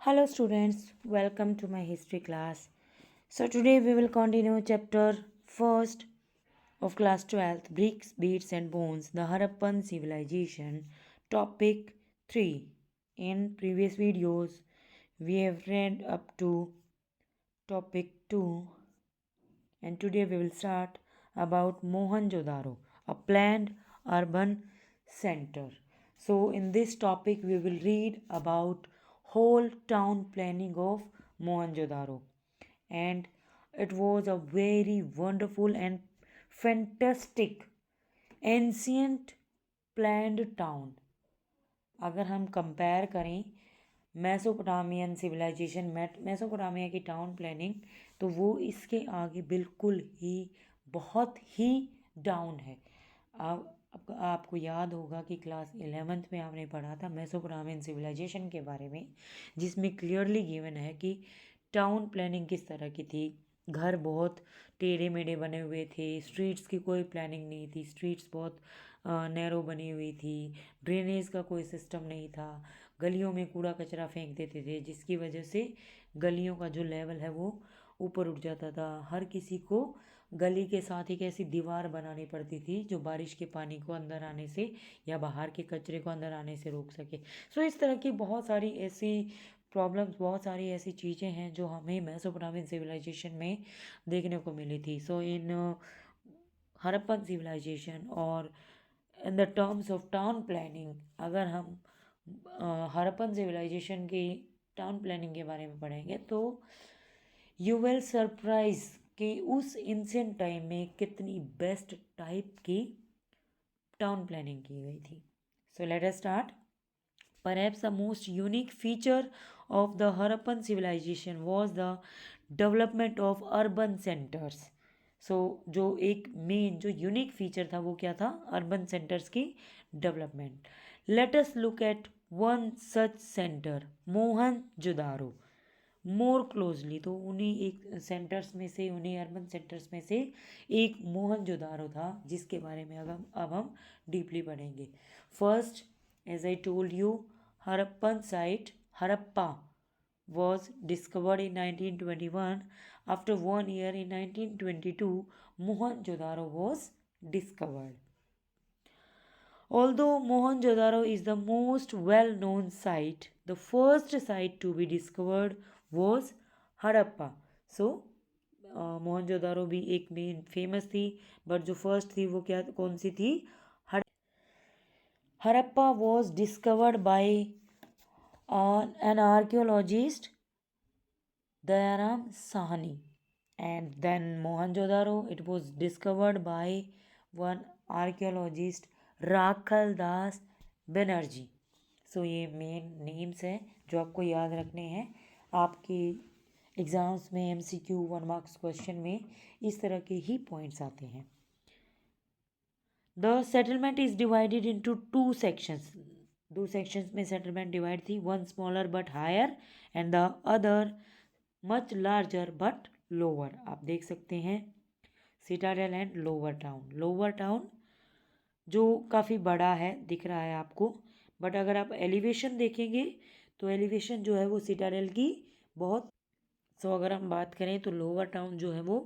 Hello students, welcome to my history class. So today we will continue chapter first of class 12th, Bricks, Beads and Bones, the Harappan Civilization, topic 3. In previous videos we have read up to topic 2 and today we will start about Mohenjo-daro, a planned urban center. So in this topic we will read about whole town planning of Mohenjo-daro, and it was a very wonderful and fantastic ancient planned town. अगर हम compare करें Mesopotamian civilisation Mesopotamia की town planning, तो वो इसके आगे बिल्कुल ही बहुत ही डाउन है। आपको याद होगा कि क्लास 11th में आपने पढ़ा था मेसोपोटामियन सिविलाइजेशन के बारे में, जिसमें क्लियरली गिवन है कि टाउन प्लानिंग किस तरह की थी। घर बहुत टेढ़े मेढ़े बने हुए थे, स्ट्रीट्स की कोई प्लानिंग नहीं थी, स्ट्रीट्स बहुत नैरो बनी हुई थी, ड्रेनेज का कोई सिस्टम नहीं था, गलियों में कूड़ा कचरा फेंक देते थे जिसकी वजह से गलियों का जो लेवल है वो ऊपर उठ जाता था। हर किसी को गली के साथ एक ऐसी दीवार बनानी पड़ती थी जो बारिश के पानी को अंदर आने से या बाहर के कचरे को अंदर आने से रोक सके। सो इस तरह की बहुत सारी ऐसी प्रॉब्लम्स, बहुत सारी ऐसी चीज़ें हैं जो हमें मेसोपोटामियन सिविलाइजेशन में देखने को मिली थी। सो इन हड़प्पन सिविलाइजेशन और in the terms of town planning, अगर हम हड़प्पन सिविलाइजेशन की टाउन प्लानिंग के बारे में पढ़ेंगे तो यू विल सरप्राइज कि उस एंशिएंट टाइम में कितनी बेस्ट टाइप की टाउन प्लानिंग की गई थी। So let us start. Perhaps the most unique feature of the Harappan civilization was the development of urban centers. So जो एक मेन जो यूनिक फीचर था वो क्या था? अर्बन सेंटर्स की development. Let us look at one such centre, Mohenjodaro, more closely. तो उन्हीं एक सेंटर्स में से, उन्हीं अर्बन सेंटर्स में से एक मोहनजोदारो था जिसके बारे में अब हम डीपली पढ़ेंगे। First, as I told you, Harappan site, Harappa, was discovered in 1921. After 1 year in 1922, Mohenjo-daro was discovered. Although Mohenjo-daro is the most well-known site, the first site to be discovered was Harappa. So, Mohenjodaro भी एक main famous थी, but जो first थी वो क्या कौन सी थी? Harappa was discovered by an archaeologist, Dayaram Sahani, and then Mohenjo-daro, it was discovered by one archaeologist, राखल दास बनर्जी। सो ये मेन नेम्स हैं जो आपको याद रखने हैं। आपके एग्ज़ाम्स में MCQ 1 मार्क्स क्वेश्चन में इस तरह के ही पॉइंट्स आते हैं। The settlement is divided into two sections. दो sections में settlement divide थी, one smaller but higher and the other much larger but lower. आप देख सकते हैं Citadel and lower town. Lower town जो काफ़ी बड़ा है दिख रहा है आपको, बट अगर आप एलिवेशन देखेंगे तो एलिवेशन जो है वो सिटाडेल की बहुत। सो अगर हम बात करें तो लोअर टाउन जो है वो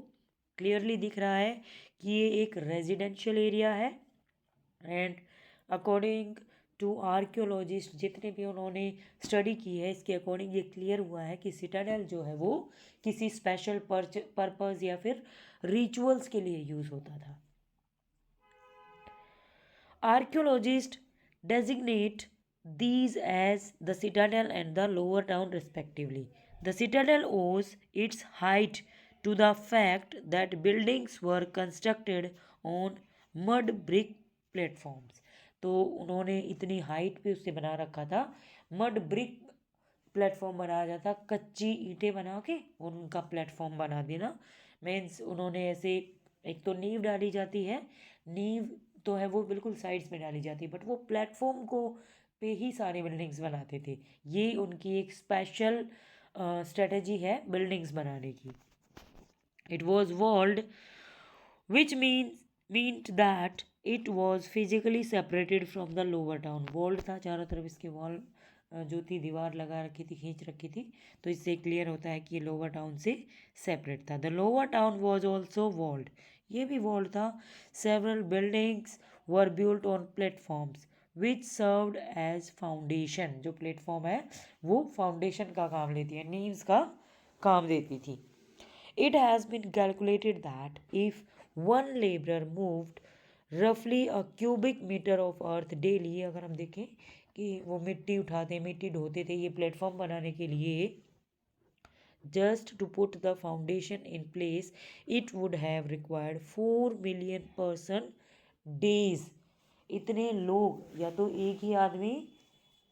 क्लियरली दिख रहा है कि ये एक रेजिडेंशियल एरिया है। एंड अकॉर्डिंग टू आर्कियोलॉजिस्ट, जितने भी उन्होंने स्टडी की है, इसके अकॉर्डिंग ये क्लियर हुआ है कि सिटाडेल जो है वो किसी स्पेशल पर्पस या फिर रिचुअल्स के लिए यूज़ होता था। Archaeologist designate these as the citadel and the lower town respectively. The citadel owes its height to the fact that buildings were constructed on mud brick platforms. तो उन्होंने इतनी height पे उससे बना रखा था, मड ब्रिक प्लेटफॉर्म बनाया जाता, कच्ची ईंटें बना के उनका प्लेटफॉर्म बना देना। मीन्स उन्होंने ऐसे, एक तो नींव डाली जाती है, नींव तो है वो बिल्कुल साइड्स में डाली जाती है, बट वो प्लेटफॉर्म को पे ही सारे बिल्डिंग्स बनाते थे। ये उनकी एक स्पेशल स्ट्रेटजी है बिल्डिंग्स बनाने की। It was walled which meant that it was physically separated from the lower town. Walled था, चारों तरफ इसके वॉल जो थी दीवार लगा रखी थी, खींच रखी थी, तो इससे क्लियर होता है कि ये लोअर टाउन से सेपरेट था। The lower town was also walled, ये भी वॉल्ड था। Several buildings were built on platforms which served as foundation, जो प्लेटफॉर्म है वो फाउंडेशन का काम लेती है, नीव्स का काम देती थी। It has been calculated that if one laborer moved roughly a cubic meter of earth daily, अगर हम देखें कि वो मिट्टी उठाते, मिट्टी ढोते थे ये प्लेटफॉर्म बनाने के लिए, just to put the foundation in place, it would have required 4 million person days. इतने लोग, या तो एक ही आदमी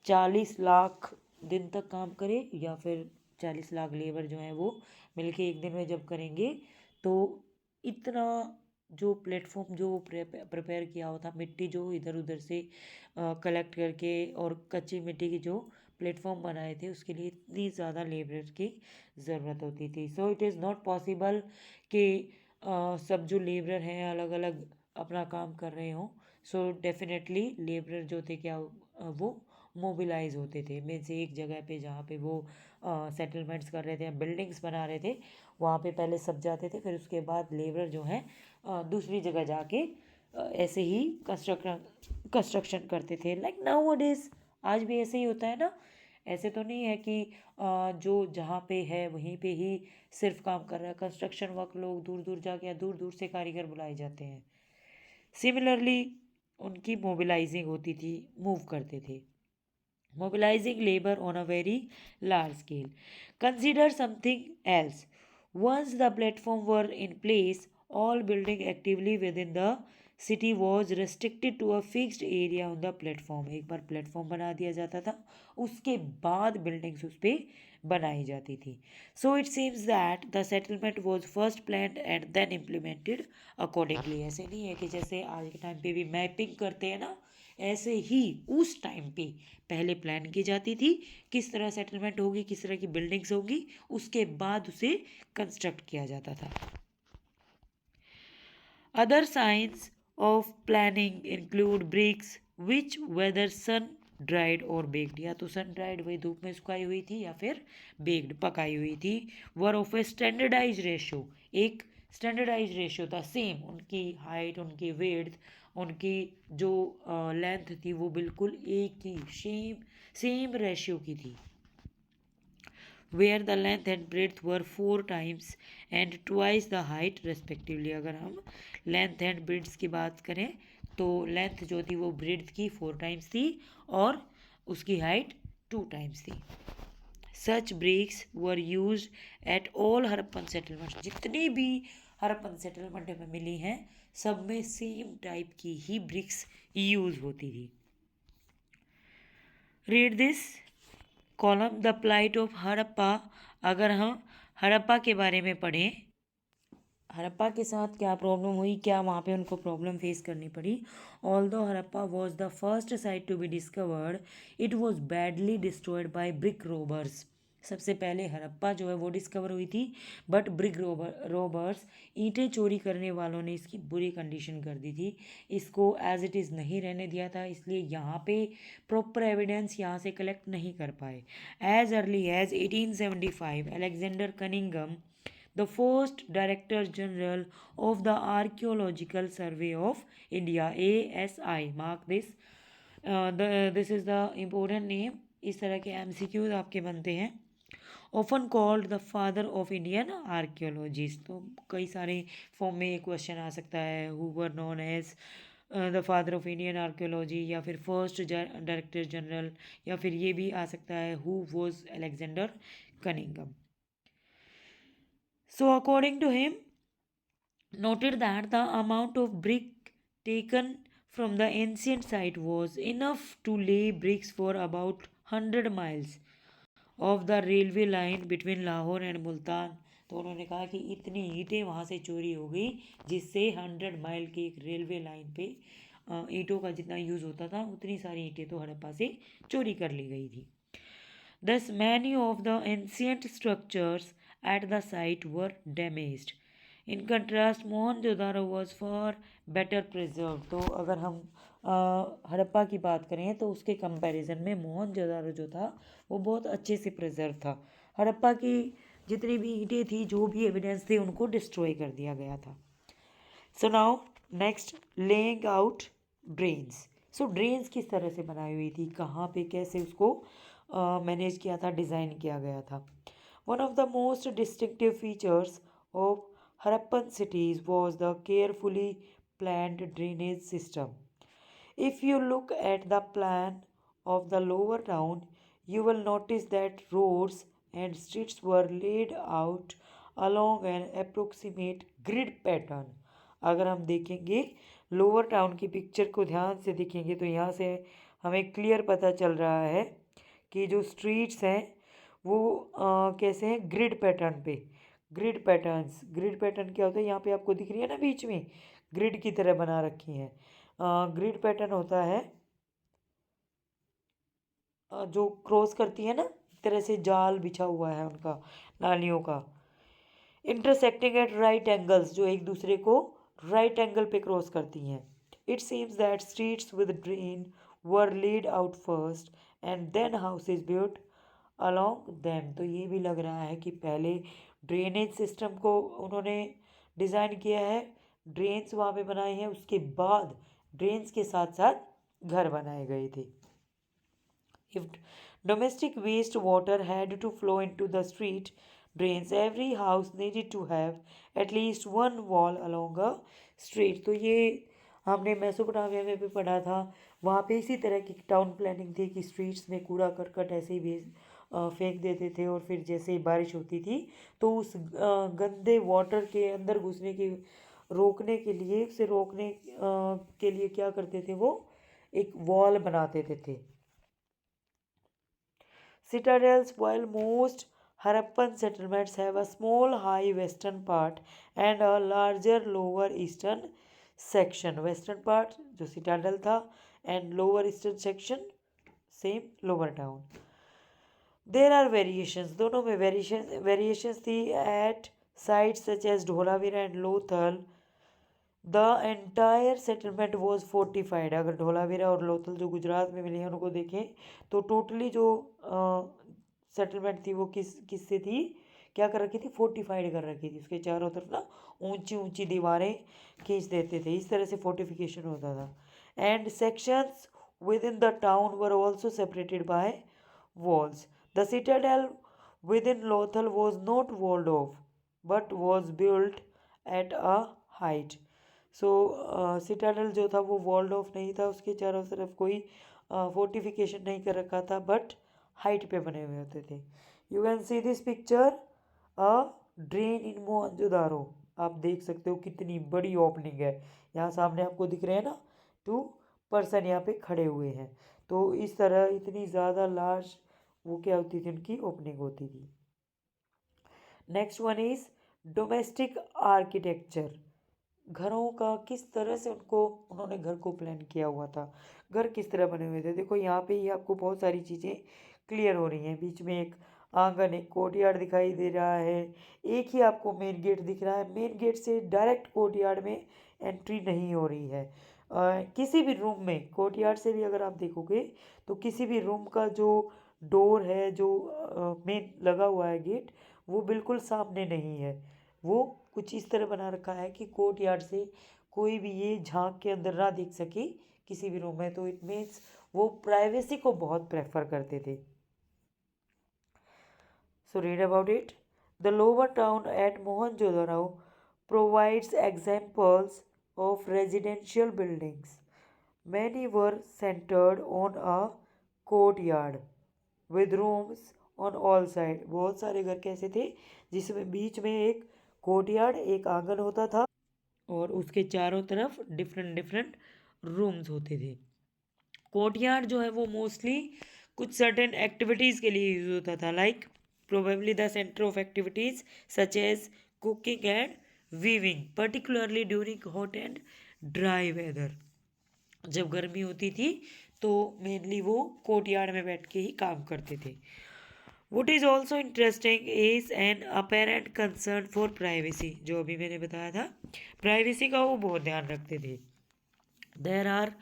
40 लाख दिन तक काम करे, या फिर 40 लाख लेबर जो है वो मिलके एक दिन में जब करेंगे, तो इतना जो प्लेटफॉर्म जो प्रिपेयर किया हुआ था, मिट्टी जो इधर उधर से कलेक्ट करके और कच्ची मिट्टी की जो प्लेटफॉर्म बनाए थे, उसके लिए इतनी ज़्यादा लेबर की ज़रूरत होती थी। So it is not possible कि सब जो लेबर हैं अलग अलग अपना काम कर रहे हों। सो डेफिनेटली लेबर जो थे क्या वो मोबिलाइज होते थे, में से एक जगह पे जहाँ पे वो सेटलमेंट्स कर रहे थे, बिल्डिंग्स बना रहे थे, वहाँ पे पहले सब जाते थे, फिर उसके बाद लेबर जो हैं दूसरी जगह जाके ऐसे ही कंस्ट्रक्शन करते थे। लाइक नाउ डेज, आज भी ऐसे ही होता है ना। ऐसे तो नहीं है कि जो जहाँ पे है वहीं पे ही सिर्फ काम कर रहा है, कंस्ट्रक्शन वर्क लोग दूर दूर जाके, दूर दूर से कारीगर बुलाए जाते हैं। सिमिलरली उनकी मोबिलाइजिंग होती थी, मूव करते थे। Mobilizing labor on a very large scale. Consider something else. Once the platform were in place, all building actively within the city was restricted to a fixed area on the platform. एक बार platform बना दिया जाता था, उसके बाद buildings उस पर बनाई जाती थी। So it seems that the settlement was first planned and then implemented accordingly. ऐसे नहीं है कि जैसे आज के टाइम पे भी मैपिंग करते हैं ना, ऐसे ही उस टाइम पे पहले प्लान की जाती थी किस तरह सेटलमेंट होगी, किस तरह की बिल्डिंग्स होगी, उसके बाद उसे कंस्ट्रक्ट किया जाता था। Other science of planning include bricks which whether sun dried और बेक्ड, या तो सन ड्राइड वही धूप में सुखाई हुई थी, या फिर बेक्ड पकाई हुई थी। Were of a standardise ratio, एक स्टैंडर्डाइज रेशो था, सेम उनकी हाइट, उनकी विड्थ, उनकी जो लेंथ थी वो बिल्कुल एक ही सेम रेशियो की थी। Where the length and breadth were 4 times and twice the height respectively. अगर हम लेंथ एंड ब्रेड्थ की बात करें तो लेंथ जो थी वो ब्रेड्थ की 4 times थी और उसकी हाइट 2 times थी। Such bricks were used at all Harappan settlement, जितनी भी हड़प्पन सेटलमेंट में मिली हैं सब में सेम टाइप की ही ब्रिक्स यूज होती थी। Read this column the plight of Harappa. अगर हम हड़प्पा के बारे में पढ़ें, हड़प्पा के साथ क्या प्रॉब्लम हुई, क्या वहाँ पे उनको प्रॉब्लम फेस करनी पड़ी। Although Harappa was the first site to be discovered, it was badly destroyed by brick robbers. सबसे पहले हड़प्पा जो है वो डिस्कवर हुई थी, बट ब्रिक रोबर्स, ईंटें चोरी करने वालों ने इसकी बुरी कंडीशन कर दी थी, इसको एज इट इज़ नहीं रहने दिया था, इसलिए यहाँ पे प्रॉपर एविडेंस यहाँ से कलेक्ट नहीं कर पाए। As early as 1875 Alexander Cunningham, the first Director General of the Archaeological Survey of India, ASI, mark this, this is the important name। इस तरह के MCQs आपके बनते हैं। often called the father of Indian archaeologists, तो कई सारे form में ये क्वेश्चन आ सकता है, who were known as the father of Indian archaeology, या फिर फर्स्ट डायरेक्टर जनरल, या फिर ये भी आ सकता है who was Alexander Cunningham. So according to him, noted that the amount of brick taken from the ancient site was enough to lay bricks for about 100 miles of the railway line between Lahore and Multan। तो उन्होंने कहा कि इतनी ईंटें वहाँ से चोरी हो गई जिससे 100 माइल की एक रेलवे लाइन पे ईंटों का जितना यूज़ होता था उतनी सारी ईंटें तो हड़प्पा से चोरी कर ली गई थी। Thus many of the ancient structures at the site were damaged। In contrast Mohenjodaro was for better preserve. तो अगर हम हड़प्पा की बात करें तो उसके कंपैरिजन में मोहनजोदारो जो था वो बहुत अच्छे से प्रिजर्व था। हड़प्पा की जितनी भी ईंटें थी, जो भी एविडेंस थे, उनको डिस्ट्रॉय कर दिया गया था। So now next, laying out drains. So drains किस तरह से बनाई हुई थी, कहाँ पे कैसे उसको मैनेज किया था, डिज़ाइन किया गया था। One of the most distinctive features of Harappan cities was the carefully planned drainage system. If you look at the plan of the lower town, you will notice that roads and streets were laid out along an approximate grid pattern. अगर हम देखेंगे lower town की picture को ध्यान से देखेंगे तो यहाँ से हमें क्लियर पता चल रहा है कि जो स्ट्रीट्स हैं वो कैसे हैं, ग्रिड पैटर्न पे। ग्रिड पैटर्न क्या होता है, यहाँ पे आपको दिख रही है ना बीच में ग्रिड की तरह बना रखी है। ग्रिड पैटर्न होता है जो क्रॉस करती है ना, एक तरह से जाल बिछा हुआ है उनका, नालियों का। इंटरसेक्टिंग एट राइट एंगल्स, जो एक दूसरे को राइट एंगल पे क्रॉस करती हैं। It seems that streets with drain were laid out first and then houses built along them. तो ये भी लग रहा है कि पहले ड्रेनेज सिस्टम को उन्होंने डिज़ाइन किया है, ड्रेन्स वहाँ पे बनाए हैं, उसके बाद ड्रेन्स के साथ साथ घर बनाए गए थे। If domestic waste water had to flow into the street drains, every house needed to have at least one wall along a street. तो ये हमने मेसोपोटामिया में भी पढ़ा था, वहाँ पे इसी तरह की टाउन प्लानिंग थी कि स्ट्रीट्स में कूड़ा करकट ऐसे ही फेंक देते थे, और फिर जैसे ही बारिश होती थी तो उस गंदे वाटर के अंदर घुसने की रोकने के लिए, उसे रोकने के लिए क्या करते थे, वो एक वॉल बना देते थे। Citadels, while most Harappan settlements have a small high western part and a larger lower eastern section. Western part जो citadel था and lower eastern section same lower town. There are variations, दोनों में variations थी at sites such as Dholavira and Lothal. The entire settlement was fortified. अगर ढोलावीरा और लोथल जो गुजरात में मिली हैं उनको देखें तो टोटली जो सेटलमेंट थी वो किससे थी, क्या कर रखी थी, फोर्टिफाइड कर रखी थी। उसके चारों तरफ ना ऊंची ऊंची दीवारें खींच देते थे, इस तरह से फोर्टिफिकेशन होता था। And sections with in the town were also separated by walls. The citadel within Lothal was not walled off, but was built at a height. So citadel जो था वो वॉल्ड ऑफ नहीं था, उसके चारों तरफ कोई फोर्टिफिकेशन नहीं कर रखा था, बट हाइट पे बने हुए होते थे। You can see this picture a drain in Mohenjodaro. आप देख सकते हो कितनी बड़ी ओपनिंग है, यहाँ सामने आपको दिख रहे हैं ना, 2 पर्सन यहाँ पे खड़े हुए हैं। तो इस तरह इतनी ज़्यादा लार्ज वो क्या होती थी, उनकी ओपनिंग होती थी। Next one is domestic architecture. घरों का किस तरह से उन्होंने घर को प्लान किया हुआ था, घर किस तरह बने हुए थे। देखो यहाँ पे ही आपको बहुत सारी चीज़ें क्लियर हो रही हैं। बीच में एक आंगन, एक कोर्टयार्ड दिखाई दे रहा है, एक ही आपको मेन गेट दिख रहा है। मेन गेट से डायरेक्ट कोर्टयार्ड में एंट्री नहीं हो रही है। किसी भी रूम में, कोर्टयार्ड से भी अगर आप देखोगे तो किसी भी रूम का जो डोर है, जो मेन लगा हुआ है गेट, वो बिल्कुल सामने नहीं है। वो कुछ इस तरह बना रखा है कि कोर्ट यार्ड से कोई भी ये झांक के अंदर ना देख सके किसी भी रूम में। तो इट मीन्स वो प्राइवेसी को बहुत प्रेफर करते थे। So read about it. The lower town eight Mohenjodaro provides examples of residential buildings. Many were centered on a courtyard with rooms on all sides. बहुत सारे घर कैसे थे जिसमें बीच में एक कोर्टयार्ड, एक आंगन होता था, और उसके चारों तरफ डिफरेंट डिफरेंट रूम्स होते थे। कोर्टयार्ड जो है वो मोस्टली कुछ सर्टेन एक्टिविटीज़ के लिए यूज होता था, like probably the centre of activities such as cooking and weaving, particularly during hot and dry weather. जब गर्मी होती थी तो मेनली वो कोर्टयार्ड में बैठ के ही काम करते थे। What is also interesting is an apparent concern for privacy, जो अभी मैंने बताया था प्राइवेसी का वो बहुत ध्यान रखते थे. There are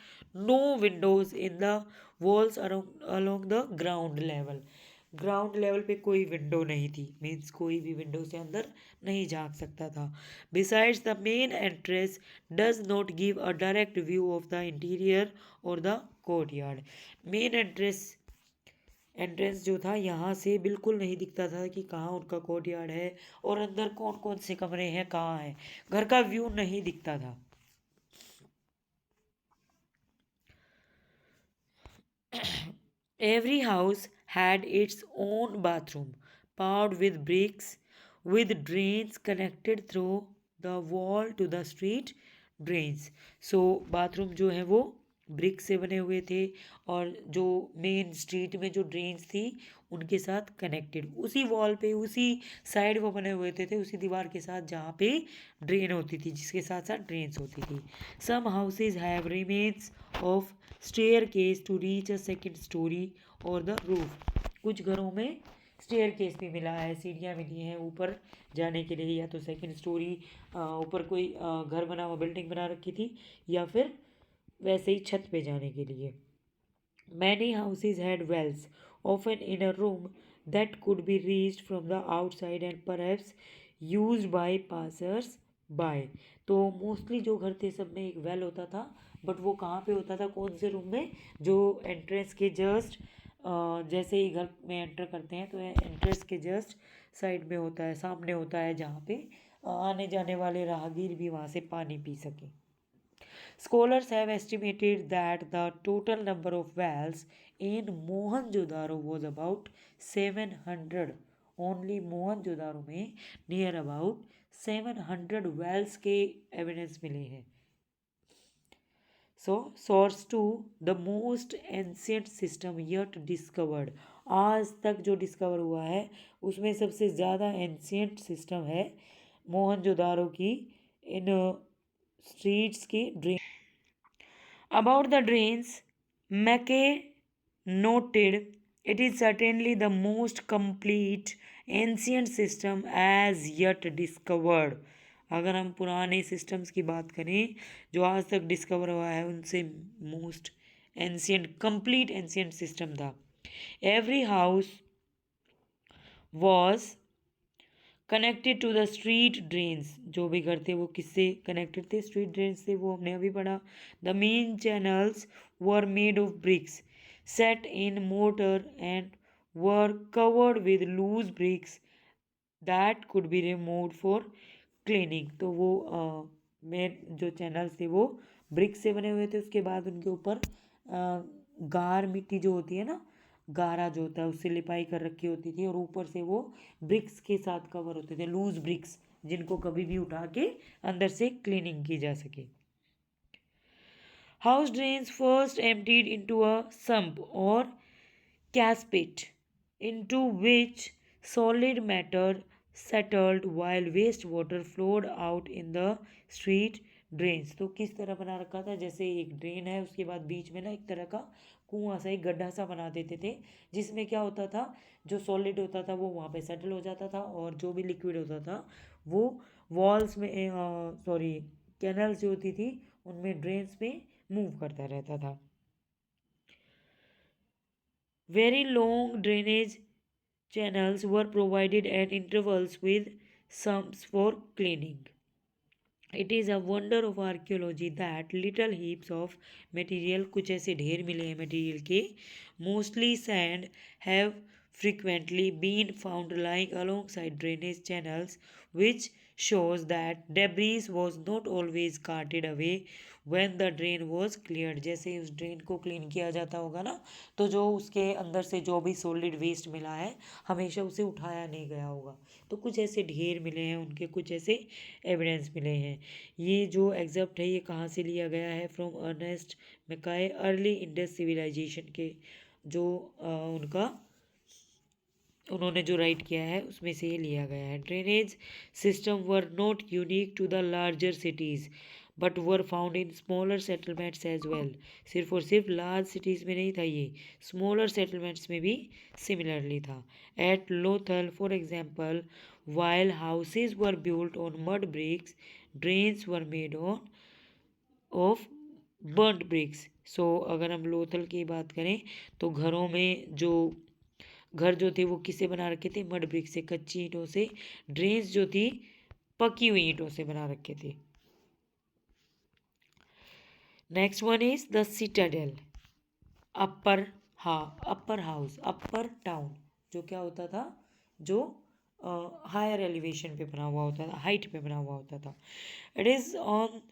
no windows in the walls along the ground level. Ground level पे कोई विंडो नहीं थी, मीन्स कोई भी विंडो से अंदर नहीं झांक सकता था. Besides the main entrance does not give a direct view of the interior और द कोर्टयार्ड. मेन एंट्रेंस जो था यहाँ से बिल्कुल नहीं दिखता था कि कहाँ उनका कोर्टयार्ड है और अंदर कौन कौन से कमरे हैं, कहाँ है. घर का व्यू नहीं दिखता था. Every house had its own bathroom, paved with bricks, with drains connected through the wall to the street drains. So bathroom जो है वो ब्रिक से बने हुए थे और जो मेन स्ट्रीट में जो ड्रेन्स थी उनके साथ कनेक्टेड, उसी वॉल पे उसी साइड वो बने हुए थे उसी दीवार के साथ जहाँ पे ड्रेन होती थी, जिसके साथ साथ ड्रेन्स होती थी. Some houses have remains of staircase to reach a second story or the roof. कुछ घरों में स्टेयर केस भी मिला है, सीढ़ियाँ मिली हैं ऊपर जाने के लिए, या तो सेकंड स्टोरी ऊपर कोई घर बना हुआ बिल्डिंग बना रखी थी या फिर वैसे ही छत पे जाने के लिए. Many houses had wells, often in a room that could be reached from the outside and perhaps used by passers by. तो मोस्टली जो घर थे सब में एक वेल होता था, बट वो कहाँ पे होता था, कौन से रूम में, जो एंट्रेंस के जस्ट जैसे ही घर में एंटर करते हैं तो एंट्रेंस के जस्ट साइड में होता है, सामने होता है, जहाँ पे आने जाने वाले राहगीर भी वहाँ से पानी पी सकें. Scholars have estimated that the total number of wells in Mohenjo-daro was about 700. Only Mohenjo-daro में near about 700 wells के evidence मिले हैं. So, source 2, the most ancient system yet discovered. आज तक जो डिस्कवर हुआ है उसमें सबसे ज़्यादा एंशियंट सिस्टम है मोहनजोदारो की इन स्ट्रीट्स की drain. About the drains, Mackay noted, it is certainly the most complete ancient system as yet discovered. अगर हम पुराने सिस्टम्स की बात करें जो आज तक डिस्कवर हुआ है उनसे most ancient complete ancient system था. Every house was connected to the street drains. जो भी घर थे वो किससे कनेक्टेड थे, स्ट्रीट ड्रेन्स से, वो हमने अभी पढ़ा. The main channels were made of bricks set in mortar and were covered with loose bricks that could be removed for cleaning. तो वो मेन जो चैनल्स थे वो ब्रिक्स से बने हुए थे, उसके बाद उनके ऊपर गार मिट्टी जो होती है ना, गारा जो होता है उससे लिपाई कर रखी होती थी और ऊपर से वो ब्रिक्स के साथ कवर होते थे, लूज ब्रिक्स, जिनको कभी भी उठा के अंदर से क्लीनिंग की जा सके. House drains first emptied into a sump और कैस्पिट into which solid matter settled while waste water flowed out in the street drains. तो किस तरह बना रखा था, जैसे एक ड्रेन है उसके बाद बीच में ना एक तरह का कुआं सा, एक गड्ढा सा बना देते थे, जिसमें क्या होता था, जो सॉलिड होता था वो वहाँ पे सेटल हो जाता था और जो भी लिक्विड होता था वो वॉल्स में सॉरी कैनल्स जो होती थी उनमें ड्रेन्स में मूव करता रहता था. Very long drainage channels were provided at intervals with sumps for cleaning. It is a wonder of archaeology that little heaps of material, कुछ ऐसे ढेर मिले हैं मटेरियल के, mostly sand, have frequently been found lying alongside drainage channels, which shows that debris was not always carted away when the drain was cleared. जैसे उस drain को clean किया जाता होगा ना, तो जो उसके अंदर से जो भी सॉलिड वेस्ट मिला है हमेशा उसे उठाया नहीं गया होगा. तो कुछ ऐसे ढेर मिले हैं उनके, कुछ ऐसे एविडेंस मिले हैं. ये जो एग्जैप्ट है ये कहाँ से लिया गया है, from Ernest Mackay early Indus civilisation के जो उनका उन्होंने जो राइट किया है उसमें से ये लिया गया है. Drainage system were not unique to the larger cities but were found in smaller settlements as well. सिर्फ और सिर्फ लार्ज सिटीज़ में नहीं था ये, स्मॉलर सेटलमेंट्स में भी सिमिलरली था। At Lothal for example, while houses were built on mud bricks, drains were made on of burnt bricks. So अगर हम लोथल की बात करें तो घरों में जो घर जो थे वो किससे बना रखे थे, मड ब्रिक से, कच्ची ईंटों से। ड्रेन्स जो थी पकी हुई ईंटों से बना रखे थे। Next one is the Citadel, upper upper house, upper town, जो क्या होता था, जो हायर एलिवेशन पे बना हुआ होता था, हाइट पे बना हुआ होता था। It is on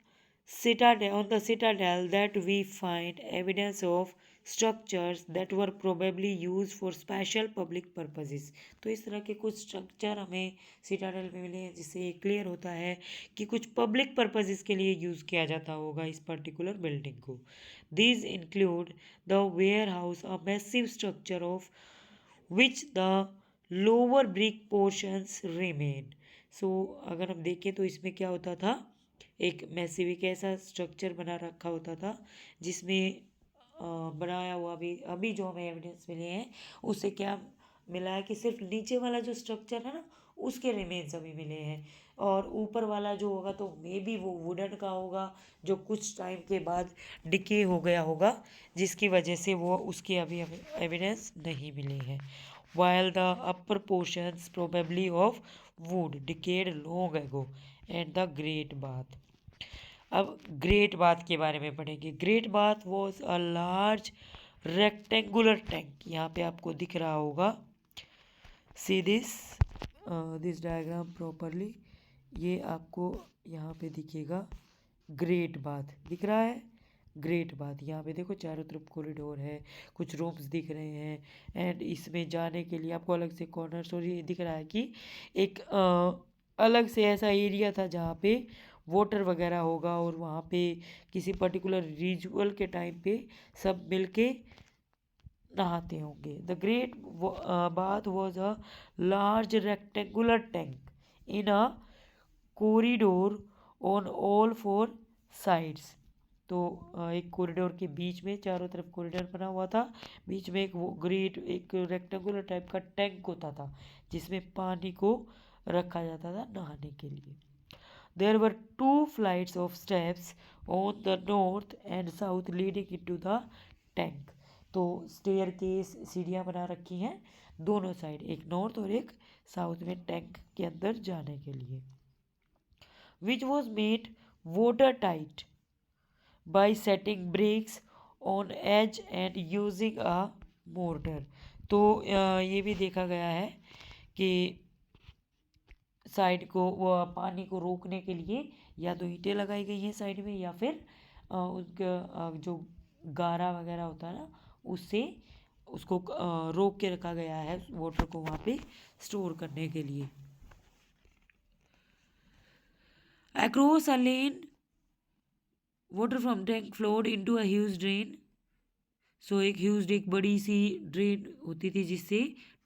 the citadel that we find evidence of structures that were probably used for special public purposes। तो इस तरह के कुछ स्ट्रक्चर हमें सिटाडेल में मिले हैं जिससे क्लियर होता है कि कुछ पब्लिक पर्पजेस के लिए यूज़ किया जाता होगा इस पर्टिकुलर बिल्डिंग को। These include the warehouse, a massive structure of which the lower brick portions remain। So अगर हम देखें तो इसमें क्या होता था, एक मैसिव एक ऐसा स्ट्रक्चर बना रखा होता था जिसमें बनाया हुआ भी अभी जो हमें एविडेंस मिले हैं उससे क्या मिला है कि सिर्फ नीचे वाला जो स्ट्रक्चर है ना उसके रिमेन्स अभी मिले हैं, और ऊपर वाला जो होगा तो मे बी वो वुडन का होगा जो कुछ टाइम के बाद डिके हो गया होगा, जिसकी वजह से वो उसके अभी एविडेंस नहीं मिले हैं। while the upper portions probably of wood decayed long ago। and the great bath। अब ग्रेट बाथ के बारे में पढ़ेंगे। Great bath was a large rectangular tank, यहाँ पे आपको दिख रहा होगा, सी दिस डायग्राम प्रॉपरली, ये आपको यहाँ पे दिखेगा, ग्रेट बाथ दिख रहा है। ग्रेट बाथ यहाँ पे देखो चारों तरफ कॉरिडोर है, कुछ रूम्स दिख रहे हैं, एंड इसमें जाने के लिए आपको अलग से कॉर्नर्स, और ये दिख रहा है कि एक अलग से ऐसा एरिया था जहाँ पे वाटर वगैरह होगा, और वहाँ पे किसी पर्टिकुलर रिचुअल के टाइम पे सब मिलके नहाते होंगे। The great bath was a large rectangular tank in a corridor on all four sides. तो एक कॉरिडोर के बीच में, चारों तरफ कॉरिडोर बना हुआ था, बीच में एक वो ग्रेट एक रेक्टेंगुलर टाइप का टैंक होता था जिसमें पानी को रखा जाता था नहाने के लिए। There were two flights of steps on the north and south leading into the tank। तो स्टेयर केस सीढ़ियाँ बना रखी हैं दोनों साइड, एक नॉर्थ और एक साउथ में टैंक के अंदर जाने के लिए। which was made watertight by setting bricks on edge and using a mortar। तो ये भी देखा गया है कि साइड को वो पानी को रोकने के लिए या तो ईंटें लगाई गई हैं साइड में, या फिर उनका जो गारा वगैरह होता है ना उससे उसको रोक के रखा गया है वाटर को वहाँ पे स्टोर करने के लिए। Across a lane, water from tank flowed into a huge drain। सो एक ह्यूज एक बड़ी सी ड्रेन होती थी जिससे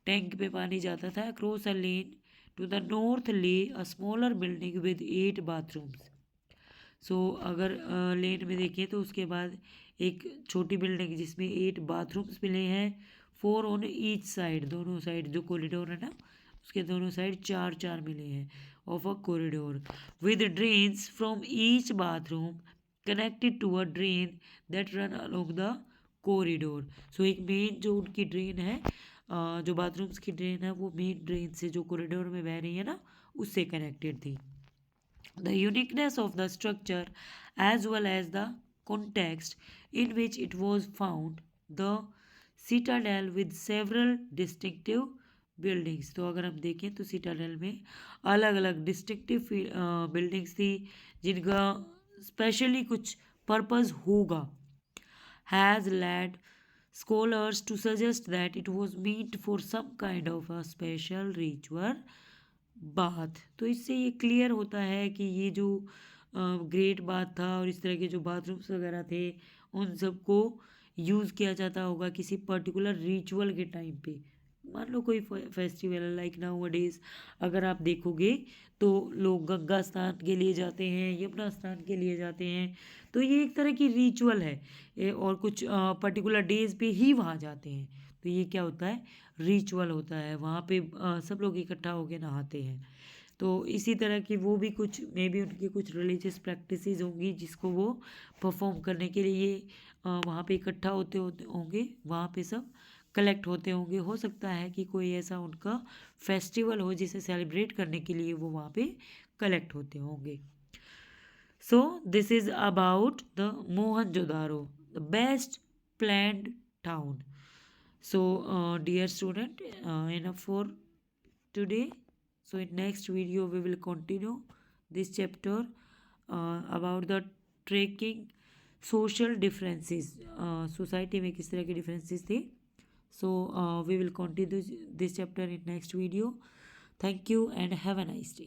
टैंक पे पानी जाता था। Across a lane to the north lay a smaller building with 8 bathrooms. So अगर लेन में देखें तो उसके बाद एक छोटी बिल्डिंग जिसमें 8 बाथरूम्स मिले हैं, 4 ऑन ईच साइड, दोनों साइड जो कॉरिडोर है ना उसके दोनों साइड 4 मिले हैं of a corridor, with drains from each bathroom connected to a drain that run along the corridor. So एक मेन जो उनकी ड्रेन है, जो बाथरूम्स की ड्रेन है वो मेन ड्रेन से जो कॉरिडोर में बह रही है ना उससे कनेक्टेड थी। The uniqueness of the structure as well as the context in which it was found, the citadel with several distinctive buildings। तो अगर हम देखें तो सिटाडेल में अलग अलग डिस्टिंक्टिव बिल्डिंग्स थी जिनका स्पेशली कुछ पर्पस होगा, has led scholars to suggest that it was meant for some kind of a special ritual bath. तो इससे ये क्लियर होता है कि ये जो ग्रेट बाथ था और इस तरह के जो बाथरूम्स वगैरह थे उन सबको यूज़ किया जाता होगा किसी पर्टिकुलर रिचुअल के टाइम पे, मान लो कोई फेस्टिवल लाइक नाउ डेज अगर आप देखोगे तो लोग गंगा स्नान के लिए जाते हैं, यमुना स्नान के लिए जाते हैं, तो ये एक तरह की रिचुअल है। और कुछ पर्टिकुलर डेज पे ही वहाँ जाते हैं, तो ये क्या होता है, रिचुअल होता है। वहाँ पे सब लोग इकट्ठा होकर नहाते हैं। तो इसी तरह की वो भी कुछ मे बी उनकी कुछ रिलीजियस प्रैक्टिसेस होंगी जिसको वो परफॉर्म करने के लिए वहाँ पे इकट्ठा होते होते होंगे, वहाँ पे सब कलेक्ट होते होंगे। हो सकता है कि कोई ऐसा उनका फेस्टिवल हो जिसे सेलिब्रेट करने के लिए वो वहाँ पे कलेक्ट होते होंगे। So this is about the Mohenjodaro, the best planned town. So, dear student, enough for today. So in next video we will continue this chapter about the trekking social differences, society में किस तरह के differences थे। So we will continue this chapter in next video. Thank you and have a nice day.